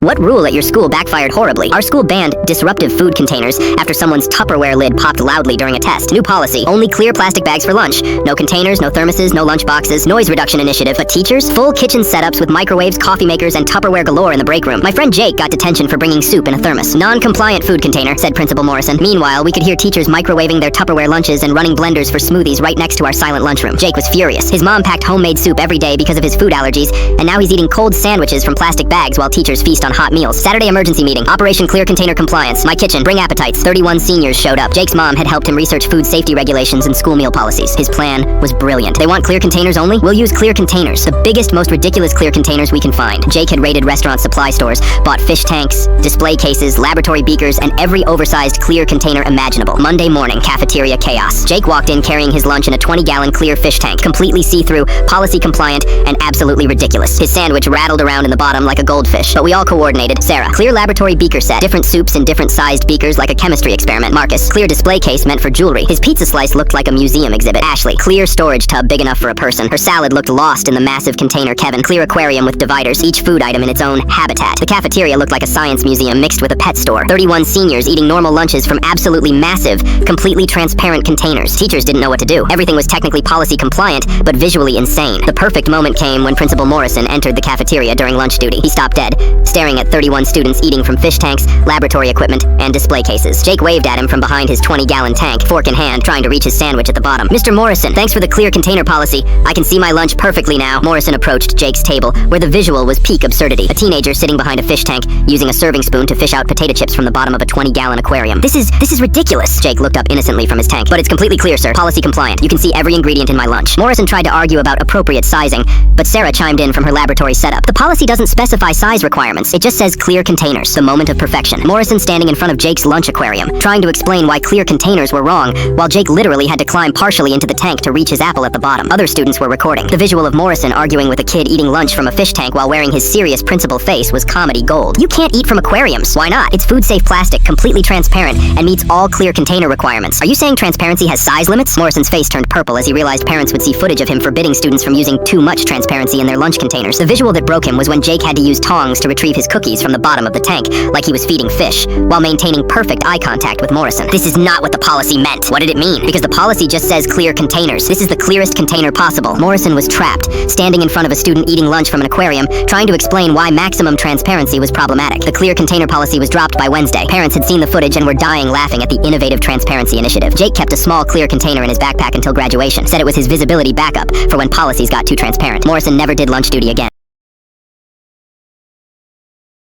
What rule at your school backfired horribly? Our school banned disruptive food containers after someone's Tupperware lid popped loudly during a test. New policy: only clear plastic bags for lunch. No containers, no thermoses, no lunch boxes. Noise reduction initiative. But teachers? Full kitchen setups with microwaves, coffee makers, and Tupperware galore in the break room. My friend Jake got detention for bringing soup in a thermos. Non-compliant food container, said Principal Morrison. Meanwhile, we could hear teachers microwaving their Tupperware lunches and running blenders for smoothies right next to our silent lunchroom. Jake was furious. His mom packed homemade soup every day because of his food allergies, and now he's eating cold sandwiches from plastic bags while teachers feast on hot meals. Saturday emergency meeting. Operation Clear Container Compliance. My kitchen. Bring appetites. 31 seniors showed up. Jake's mom had helped him research food safety regulations and school meal policies. His plan was brilliant. They want clear containers only? We'll use clear containers. The biggest, most ridiculous clear containers we can find. Jake had raided restaurant supply stores, bought fish tanks, display cases, laboratory beakers, and every oversized clear container imaginable. Monday morning, cafeteria chaos. Jake walked in carrying his lunch in a 20-gallon clear fish tank. Completely see-through, policy compliant, and absolutely ridiculous. His sandwich rattled around in the bottom like a goldfish, but we all coordinated. Sarah. Clear laboratory beaker set. Different soups in different sized beakers like a chemistry experiment. Marcus. Clear display case meant for jewelry. His pizza slice looked like a museum exhibit. Ashley. Clear storage tub big enough for a person. Her salad looked lost in the massive container. Kevin. Clear aquarium with dividers. Each food item in its own habitat. The cafeteria looked like a science museum mixed with a pet store. 31 seniors eating normal lunches from absolutely massive, completely transparent containers. Teachers didn't know what to do. Everything was technically policy compliant, but visually insane. The perfect moment came when Principal Morrison entered the cafeteria during lunch duty. He stopped dead, staring at 31 students eating from fish tanks, laboratory equipment, and display cases. Jake waved at him from behind his 20-gallon tank, fork in hand, trying to reach his sandwich at the bottom. Mr. Morrison, thanks for the clear container policy. I can see my lunch perfectly now. Morrison approached Jake's table, where the visual was peak absurdity. A teenager sitting behind a fish tank, using a serving spoon to fish out potato chips from the bottom of a 20-gallon aquarium. This is ridiculous. Jake looked up innocently from his tank. But it's completely clear, sir. Policy compliant. You can see every ingredient in my lunch. Morrison tried to argue about appropriate sizing, but Sarah chimed in from her laboratory setup. The policy doesn't specify size requirements. It just says clear containers. The moment of perfection. Morrison standing in front of Jake's lunch aquarium, trying to explain why clear containers were wrong, while Jake literally had to climb partially into the tank to reach his apple at the bottom. Other students were recording. The visual of Morrison arguing with a kid eating lunch from a fish tank while wearing his serious principal face was comedy gold. You can't eat from aquariums. Why not? It's food-safe plastic, completely transparent, and meets all clear container requirements. Are you saying transparency has size limits? Morrison's face turned purple as he realized parents would see footage of him forbidding students from using too much transparency in their lunch containers. The visual that broke him was when Jake had to use tongs to retrieve his cookies from the bottom of the tank, like he was feeding fish, while maintaining perfect eye contact with Morrison. This is not what the policy meant. What did it mean? Because the policy just says clear containers. This is the clearest container possible. Morrison was trapped, standing in front of a student eating lunch from an aquarium, trying to explain why maximum transparency was problematic. The clear container policy was dropped by Wednesday. Parents had seen the footage and were dying laughing at the innovative transparency initiative. Jake kept a small clear container in his backpack until graduation, said it was his visibility backup for when policies got too transparent. Morrison never did lunch duty again.